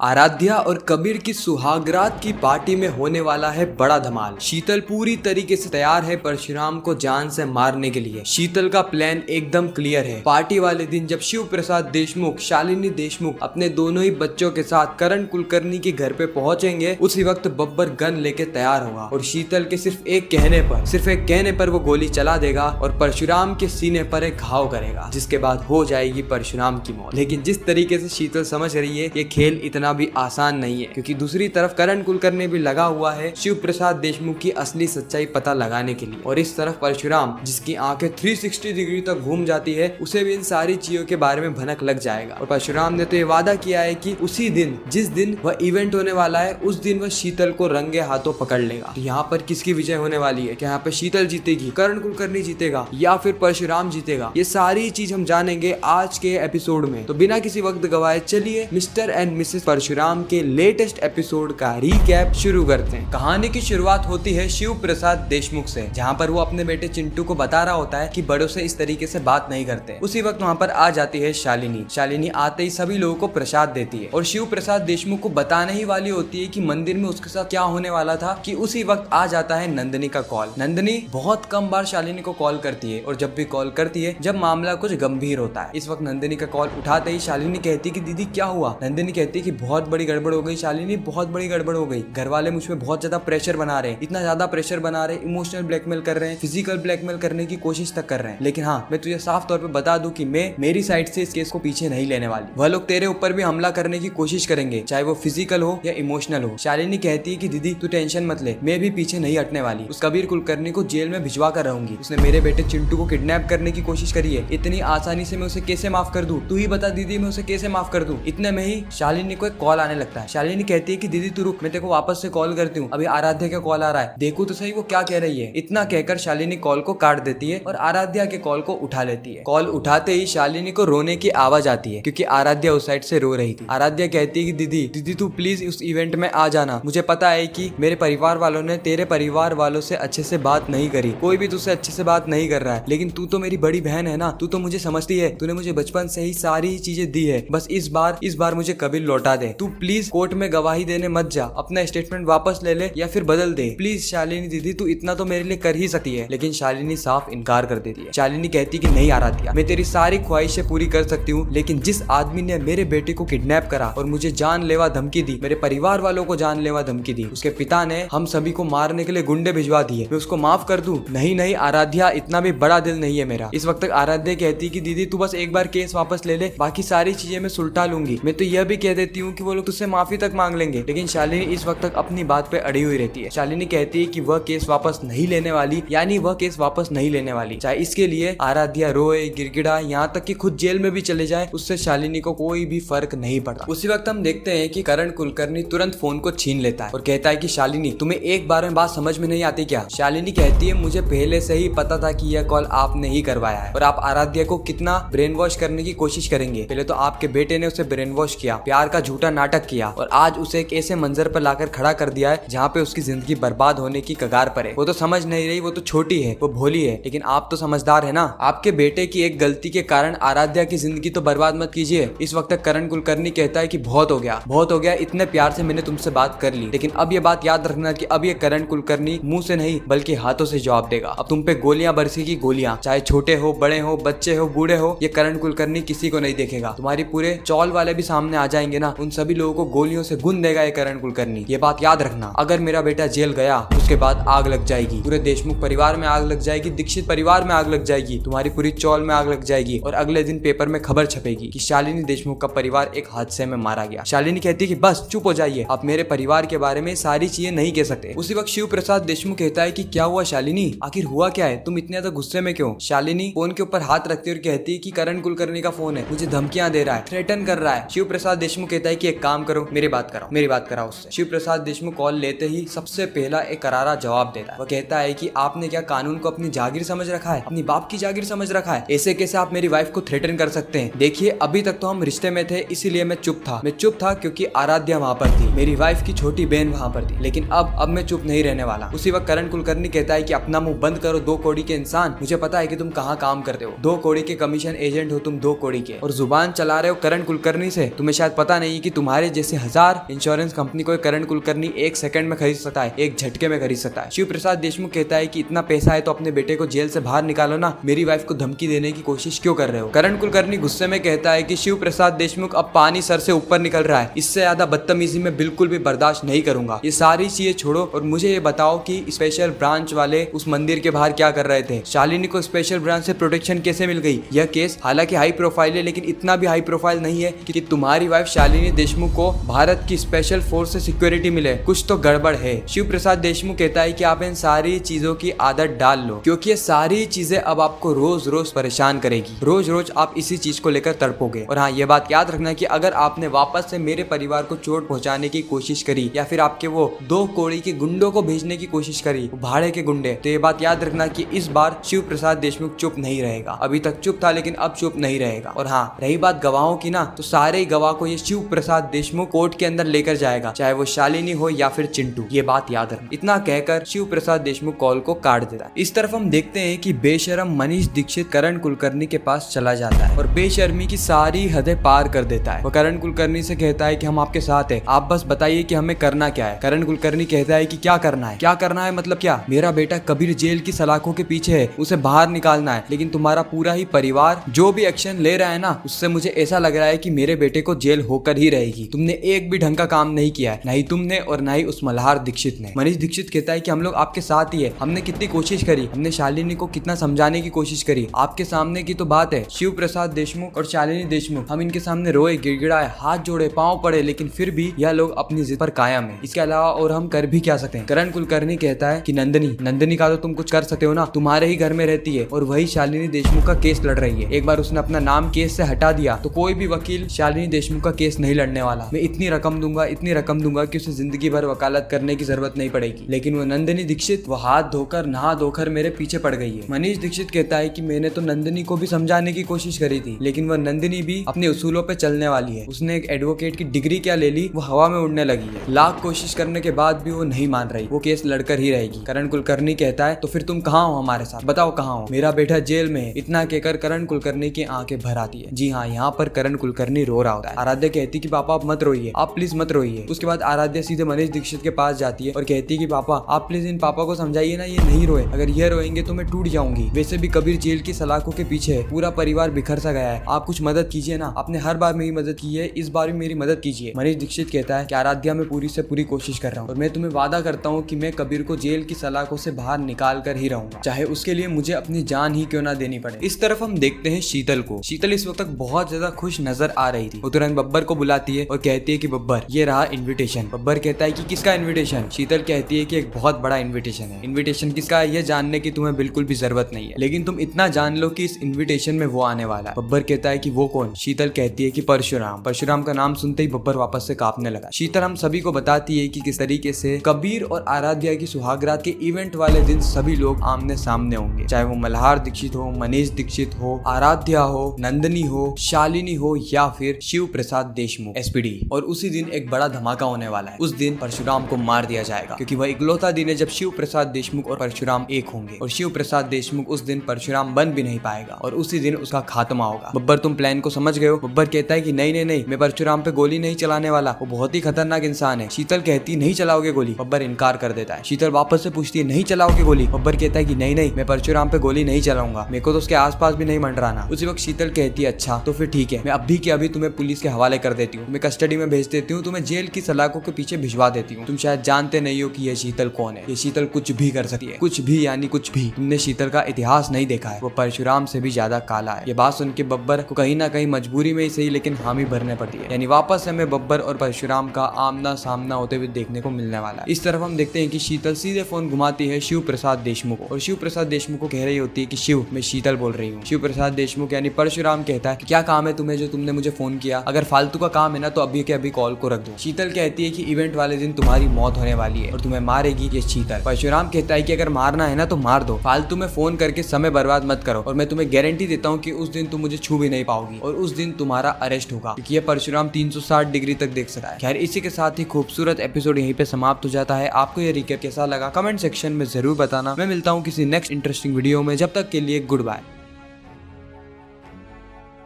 आराध्या और कबीर की सुहागरात की पार्टी में होने वाला है बड़ा धमाल। शीतल पूरी तरीके से तैयार है परशुराम को जान से मारने के लिए। शीतल का प्लान एकदम क्लियर है। पार्टी वाले दिन जब शिव प्रसाद देशमुख, शालिनी देशमुख अपने दोनों ही बच्चों के साथ करण कुलकर्णी के घर पे पहुंचेंगे, उसी वक्त बब्बर गन लेके तैयार होगा और शीतल के सिर्फ एक कहने पर वो गोली चला देगा और परशुराम के सीने पर एक घाव करेगा, जिसके बाद हो जाएगी परशुराम की मौत। लेकिन जिस तरीके से शीतल समझ रही है, ये खेल इतना भी आसान नहीं है, क्योंकि दूसरी तरफ करण कुलकर्णी भी लगा हुआ है शिव प्रसाद देशमुख की असली सच्चाई पता लगाने के लिए। और इस तरफ परशुराम, जिसकी आंखें 360 डिग्री तक घूम जाती है, उसे भी इन सारी चीजों के बारे में भनक लग जाएगा। और परशुराम ने तो ये वादा किया है कि उसी दिन, जिस दिन वह इवेंट होने वाला है, उस दिन वह शीतल को रंगे हाथों पकड़ लेगा। तो यहाँ पर किसकी विजय होने वाली है? क्या यहाँ पे शीतल जीतेगी, करण कुलकर्णी जीतेगा, या फिर परशुराम जीतेगा? ये सारी चीज हम जानेंगे आज के एपिसोड में। तो बिना किसी वक्त गवाए चलिए मिस्टर एंड मिसेस परशुराम के लेटेस्ट एपिसोड का रीकैप शुरू करते हैं। कहानी की शुरुआत होती है शिव प्रसाद देशमुख से, जहाँ पर वो अपने बेटे चिंटू को बता रहा होता है कि बड़ों से इस तरीके से बात नहीं करते। उसी वक्त वहाँ पर आ जाती है शालिनी। शालिनी आते ही सभी लोगों को प्रसाद देती है और शिव प्रसाद देशमुख को बताने ही वाली होती है कि मंदिर में उसके साथ क्या होने वाला था, कि उसी वक्त आ जाता है नंदिनी का कॉल। नंदिनी बहुत कम बार शालिनी को कॉल करती है, और जब भी कॉल करती है जब मामला कुछ गंभीर होता है। इस वक्त नंदिनी का कॉल उठाते ही शालिनी कहती है कि दीदी क्या हुआ? नंदिनी कहती है कि बहुत बड़ी गड़बड़ हो गई शालिनी, बहुत बड़ी गड़बड़ हो गई। घर वाले मुझ पे बहुत ज्यादा प्रेशर बना रहे हैं, इतना ज्यादा प्रेशर बना रहे हैं, इमोशनल ब्लैकमेल कर रहे हैं, फिजिकल ब्लैकमेल करने की कोशिश तक कर रहे हैं। लेकिन हाँ, मैं तुझे साफ तौर पे बता दूं कि मैं मेरी साइड से इस केस को पीछे नहीं लेने वाली। वह लोग तेरे ऊपर भी हमला करने की कोशिश करेंगे, चाहे वो फिजिकल हो या इमोशनल हो। शालिनी कहती है कि दीदी तू टेंशन मत ले, मैं भी पीछे नहीं हटने वाली। उस कबीर कुलकर्णी को जेल में भिजवा कर रहूंगी। उसने मेरे बेटे चिंटू को किडनैप करने की कोशिश करी है, इतनी आसानी से मैं उसे कैसे माफ कर दूं? तू ही बता दीदी, मैं उसे कैसे माफ कर दूं? इतने में ही शालिनी को एक कॉल आने लगता है। शालिनी कहती है कि दीदी तू रुक, मैं तेरे को वापस से कॉल करती हूँ, अभी आराध्या का कॉल आ रहा है, देखो तो सही वो क्या कह रही है। इतना कहकर शालिनी कॉल को काट देती है और आराध्या के कॉल को उठा लेती है। कॉल उठाते ही शालिनी को रोने की आवाज आती है, क्योंकि आराध्या उस साइड से रो रही थी। आराध्या कहती है कि दीदी तू प्लीज उस इवेंट में आ जाना। मुझे पता है कि मेरे परिवार वालों ने तेरे परिवार वालों से अच्छे से बात नहीं करी, कोई भी तुझसे अच्छे से बात नहीं कर रहा है, लेकिन तू तो मेरी बड़ी बहन है ना, तू तो मुझे समझती है, तूने मुझे बचपन से ही सारी चीजें दी है, बस इस बार मुझे कबीर लौटा दे। तू प्लीज कोर्ट में गवाही देने मत जा, अपना स्टेटमेंट वापस ले ले या फिर बदल दे, प्लीज शालिनी दीदी तू इतना तो मेरे लिए कर ही सकती है। लेकिन शालिनी साफ इनकार कर देती है। शालिनी कहती कि नहीं आराध्या, मैं तेरी सारी ख्वाहिशें पूरी कर सकती हूँ, लेकिन जिस आदमी ने मेरे बेटे को किडनैप करा और मुझे जानलेवा धमकी दी, मेरे परिवार वालों को जानलेवा धमकी दी, उसके पिता ने हम सभी को मारने के लिए गुंडे भिजवा दिए, मैं उसको माफ कर दूं? नहीं आराध्या, इतना भी बड़ा दिल नहीं है मेरा। इस वक्त आराध्या कहती कि दीदी तू बस एक बार केस वापस ले ले, बाकी सारी चीजें मैं सुलटा लूंगी। मैं तो यह भी कह देती हूँ कि वो लोग तुझसे माफी तक मांग लेंगे। लेकिन शालिनी इस वक्त तक अपनी बात पे अड़ी हुई रहती है। शालिनी कहती है कि वह केस वापस नहीं लेने वाली, यानी वह केस वापस नहीं लेने वाली, चाहे इसके लिए आराध्या रोए, गिड़गिड़ा, यहाँ तक कि खुद जेल में भी चले जाए, उससे शालिनी को कोई भी फर्क नहीं पड़ता। उसी वक्त हम देखते हैं कि करण कुलकर्णी तुरंत फोन को छीन लेता है और कहता है कि शालिनी तुम्हें एक बार में बात समझ में नहीं आती क्या? शालिनी कहती है मुझे पहले से ही पता था कि यह कॉल आपने ही करवाया है और आप आराध्या को कितना ब्रेन वॉश करने की कोशिश करेंगे। पहले तो आपके बेटे ने उसे ब्रेन वॉश किया, प्यार का झूठा नाटक किया, और आज उसे एक ऐसे मंजर पर लाकर खड़ा कर दिया है जहाँ पे उसकी जिंदगी बर्बाद होने की कगार पर है। वो तो समझ नहीं रही, वो तो छोटी है, वो भोली है, लेकिन आप तो समझदार है ना। आपके बेटे की एक गलती के कारण आराध्या की जिंदगी तो बर्बाद मत कीजिए। इस वक्त करण कुलकर्णी कहता है कि बहुत हो गया, इतने प्यार से मैंने तुमसे बात कर ली, लेकिन अब ये बात याद रखना कि अब ये करण कुलकर्णी मुंह से नहीं बल्कि हाथों से जवाब देगा। अब तुम पे गोलियां बरसेगी, गोलियां, चाहे छोटे हो, बड़े हो, बच्चे हो, बूढ़े हो, ये करण कुलकर्णी किसी को नहीं देखेगा। तुम्हारी पूरे चौल वाले भी सामने आ जाएंगे ना, उन सभी लोगों को गोलियों से गुन देगा ये करण कुलकर्णी। ये बात याद रखना। अगर मेरा बेटा जेल गया उसके बाद आग लग जाएगी, पूरे देशमुख परिवार में आग लग जाएगी, दीक्षित परिवार में आग लग जाएगी, तुम्हारी पूरी चौल में आग लग जाएगी, और अगले दिन पेपर में खबर छपेगी कि शालिनी देशमुख का परिवार एक हादसे में मारा गया। शालिनी कहती है कि बस चुप हो जाइए, आप मेरे परिवार के बारे में सारी चीजें नहीं कह सकते। उसी वक्त शिव प्रसाद देशमुख कहता है कि क्या हुआ शालिनी, आखिर हुआ क्या है, तुम इतने ज्यादा गुस्से में क्यों? शालिनी फोन के ऊपर हाथ रखती है और कहती है कि करण कुलकर्णी का फोन है, मुझे धमकियां दे रहा है, थ्रेटन कर रहा है। शिव प्रसाद देशमुख कहता है कि एक काम करो, मेरी बात कराओ उससे। शिव प्रसाद देशमुख कॉल लेते ही सबसे पहला एक करारा जवाब देता है। वह कहता है कि आपने क्या कानून को अपनी जागीर समझ रखा है, अपनी बाप की जागीर समझ रखा है? ऐसे कैसे आप मेरी वाइफ को थ्रेटन कर सकते हैं? देखिए अभी तक तो हम रिश्ते में थे, इसीलिए मैं चुप था क्योंकि आराध्या वहाँ पर थी, मेरी वाइफ की छोटी बहन वहाँ पर थी, लेकिन अब मैं चुप नहीं रहने वाला। उसी वक्त करण कुलकर्णी कहता है कि अपना मुंह बंद करो 2 कौड़ी के इंसान, मुझे पता है कि तुम कहाँ काम करते हो, 2 कौड़ी के कमीशन एजेंट हो तुम, 2 कौड़ी के, और जुबान चला रहे हो करण कुलकर्णी से। तुम्हें शायद पता नहीं कि तुम्हारे जैसे 1000 इंश्योरेंस कंपनी को करण कुलकर्णी 1 सेकंड में खरीद सकता है, एक झटके में खरीद सकता है। शिव प्रसाद देशमुख कहता है कि इतना पैसा है तो अपने बेटे को जेल से बाहर निकालो ना, मेरी वाइफ को धमकी देने की कोशिश क्यों कर रहे हो। करण कुलकर्णी गुस्से में कहता है कि शिव प्रसाद देशमुख अब पानी सर से ऊपर निकल रहा है, इससे ज्यादा बदतमीजी में बिल्कुल भी बर्दाश्त नहीं करूंगा। ये सारी चीजें छोड़ो और मुझे ये बताओ कि स्पेशल ब्रांच वाले उस मंदिर के बाहर क्या कर रहे थे। शालिनी को स्पेशल ब्रांच से प्रोटेक्शन कैसे मिल गई। यह केस हालांकि हाई प्रोफाइल है, लेकिन इतना भी हाई प्रोफाइल नहीं है कि तुम्हारी वाइफ शालिनी देशमुख को भारत की स्पेशल फोर्स से सिक्योरिटी मिले। कुछ तो गड़बड़ है। शिव प्रसाद देशमुख कहता है कि आप इन सारी चीजों की आदत डाल लो, क्योंकि ये सारी चीजें अब आपको रोज रोज परेशान करेगी। रोज रोज आप इसी चीज को लेकर तड़पोगे। और हाँ, ये बात याद रखना कि अगर आपने वापस से मेरे परिवार को चोट पहुंचाने की कोशिश करी या फिर आपके वो 2 कौड़ी के गुंडों को भेजने की कोशिश करी, भाड़े के गुंडे, तो ये बात याद रखना कि इस बार शिव प्रसाद देशमुख चुप नहीं रहेगा। अभी तक चुप था लेकिन अब चुप नहीं रहेगा। और हाँ, रही बात गवाहों की ना, तो सारे गवाह को ये शिव प्रसाद देशमुख कोर्ट के अंदर लेकर जाएगा, चाहे वो शालिनी हो या फिर चिंटू। ये बात याद रखना। इतना कहकर शिव प्रसाद देशमुख कॉल को काट देता है। इस तरफ हम देखते हैं कि बेशरम मनीष दीक्षित करण कुलकर्णी के पास चला जाता है और बेशर्मी की सारी हदें पार कर देता है। वो करण कुलकर्णी से कहता है कि हम आपके साथ हैं, आप बस बताइए कि हमें करना क्या है। करण कुलकर्णी कहता है कि क्या करना है, क्या करना है मतलब क्या। मेरा बेटा कबीर जेल की सलाखों के पीछे है, उसे बाहर निकालना है, लेकिन तुम्हारा पूरा ही परिवार जो भी एक्शन ले रहा है ना, उससे मुझे ऐसा लग रहा है कि मेरे बेटे को जेल होकर ही रहेगी। तुमने एक भी ढंग का काम नहीं किया है, नहीं तुमने और ना ही उस मल्हार दीक्षित ने। मनीष दीक्षित कहता है कि हम लोग आपके साथ ही है, हमने कितनी कोशिश करी, हमने शालिनी को कितना समझाने की कोशिश करी, आपके सामने की तो बात है। शिव प्रसाद देशमुख और शालिनी देशमुख, हम इनके सामने रोए, गिड़गिड़ाए, हाथ जोड़े, पांव पड़े, लेकिन फिर भी यह लोग अपनी जिद पर कायम है। इसके अलावा और हम कर भी क्या सकते हैं। करण कुलकर्णी कहता है कि नंदनी का तो तुम कुछ कर सकते हो ना, तुम्हारे ही घर में रहती है और वही शालिनी देशमुख का केस लड़ रही है। एक बार उसने अपना नाम केस से हटा दिया तो कोई भी वकील शालिनी देशमुख का केस नहीं लड़ने वाला। मैं इतनी रकम दूंगा कि उसे जिंदगी भर वकालत करने की जरूरत नहीं पड़ेगी। लेकिन वो नंदिनी दीक्षित, वो हाथ धोकर नहा धोकर मेरे पीछे पड़ गई है। मनीष दीक्षित कहता है कि मैंने तो नंदिनी को भी समझाने की कोशिश करी थी, लेकिन वह नंदिनी भी अपने उसूलों पे चलने वाली है। उसने एक एडवोकेट की डिग्री क्या ले ली, वो हवा में उड़ने लगी है। लाख कोशिश करने के बाद भी वो नहीं मान रही, वो केस लड़कर ही रहेगी। करण कुलकर्णी कहता है तो फिर तुम कहाँ हो हमारे साथ, बताओ कहाँ हो। मेरा बेटा जेल में है। इतना कहकर करण कुलकर्णी की आंखें भर आती है। जी हाँ, यहाँ पर करण कुलकर्णी रो रहा होता है। आराध्या कहती कि पापा आप मत रोइए, आप प्लीज मत रोइए। उसके बाद आराध्या सीधे मनीष दीक्षित के पास जाती है और कहती है कि पापा आप प्लीज इन पापा को समझाइए ना, ये नहीं रोए, अगर ये रोएंगे तो मैं टूट जाऊंगी। वैसे भी कबीर जेल की सलाखों के पीछे है, पूरा परिवार बिखर सा गया है, आप कुछ मदद कीजिए ना, आपने हर बार मेरी मदद की है, इस बार भी मेरी मदद कीजिए। मनीष दीक्षित कहता है कि आराध्या मैं पूरी से पूरी कोशिश कर रहा हूँ और मैं तुम्हें वादा करता हूँ कि मैं कबीर को जेल की सलाखों से बाहर निकाल कर ही रहूंगा, चाहे उसके लिए मुझे अपनी जान ही क्यों ना देनी पड़े। इस तरफ हम देखते हैं शीतल को। शीतल इस वक्त बहुत ज्यादा खुश नजर आ रही थी। वो तुरंत बब्बर को बुलाती है और कहती है कि बब्बर ये रहा इन्विटेशन। बब्बर कहता है कि किसका इन्विटेशन। शीतल कहती है कि एक बहुत बड़ा इन्विटेशन है। इन्विटेशन किसका है यह जानने की तुम्हें बिल्कुल भी जरूरत नहीं है, लेकिन तुम इतना जान लो कि इस इन्विटेशन में वो आने वाला है। बब्बर कहता है कि वो कौन। शीतल कहती है कि परशुराम। परशुराम का नाम सुनते ही बब्बर वापस से कांपने लगा। शीतल हम सभी को बताती है कि किस तरीके से कबीर और आराध्या की सुहागरात के इवेंट वाले दिन सभी लोग आमने सामने होंगे, चाहे वो मल्हार दीक्षित हो, मनीष दीक्षित हो, आराध्या हो, नंदनी हो, शालिनी हो या फिर शिव प्रसाद देशमुख SPD। और उसी दिन एक बड़ा धमाका होने वाला है। उस दिन परशुराम को मार दिया जाएगा, क्योंकि वह इकलौता दिन है जब शिव प्रसाद देशमुख और परशुराम एक होंगे और शिव प्रसाद देशमुख उस दिन परशुराम बन भी नहीं पाएगा और उसी दिन उसका खात्मा होगा। बब्बर तुम प्लान को समझ गए हो। बब्बर कहता है कि नहीं, मैं परशुराम पे गोली नहीं चलाने वाला, वो बहुत ही खतरनाक इंसान है। शीतल कहती नहीं चलाओगे गोली। बब्बर इनकार कर देता है। शीतल वापस से पूछती है नहीं चलाओगे गोली। बब्बर कहता है कि नहीं, मैं परशुराम पे गोली नहीं चलाऊंगा, मेरे को तो उसके आसपास भी नहीं मंडराना। उसी वक्त शीतल कहती है अच्छा तो फिर ठीक है, मैं अभी के अभी तुम्हें पुलिस के हवाले कर देती हूँ, मैं कस्टडी में भेज देती हूँ, तुम्हें जेल की सलाखों के पीछे भिजवा देती हूँ। तुम शायद जानते नहीं हो कि ये शीतल कौन है। ये शीतल कुछ भी कर सकती है, कुछ भी यानी कुछ भी। तुमने शीतल का इतिहास नहीं देखा है, वो परशुराम से भी ज्यादा काला है। ये बात सुन के बब्बर को कहीं ना कहीं मजबूरी में ही सही लेकिन हामी भरने पड़ती है। यानी वापस हमें बब्बर और परशुराम का आमना सामना होते हुए देखने को मिलने वाला है। इस तरफ हम देखते हैं कि शीतल सीधे फोन घुमाती है शिव प्रसाद देशमुख को और शिव प्रसाद देशमुख को कह रही होती है कि शिव मैं शीतल बोल रही हूँ। शिव प्रसाद देशमुख यानी परशुराम कहता है कि क्या काम है तुम्हें जो तुमने मुझे फोन किया, अगर फालतू का काम है ना तो अभी के अभी कॉल को रख दो। शीतल कहती है कि इवेंट वाले दिन तुम्हारी मौत होने वाली है और तुम्हें मारेगी ये शीतल। परशुराम कहता है कि अगर मारना है ना तो मार दो, फालतू में फोन करके समय बर्बाद मत करो और मैं तुम्हें गारंटी देता हूँ कि उस दिन तुम मुझे छू भी नहीं पाओगी और उस दिन तुम्हारा अरेस्ट होगा, क्योंकि ये परशुराम 360 डिग्री तक देख सकता है। खैर इसी के साथ ही खूबसूरत एपिसोड यहीं पे समाप्त हो जाता है। आपको ये रिकैप कैसा लगा कमेंट सेक्शन में जरूर बताना। मैं मिलता हूँ किसी नेक्स्ट इंटरेस्टिंग वीडियो में, जब तक के लिए गुड बाय।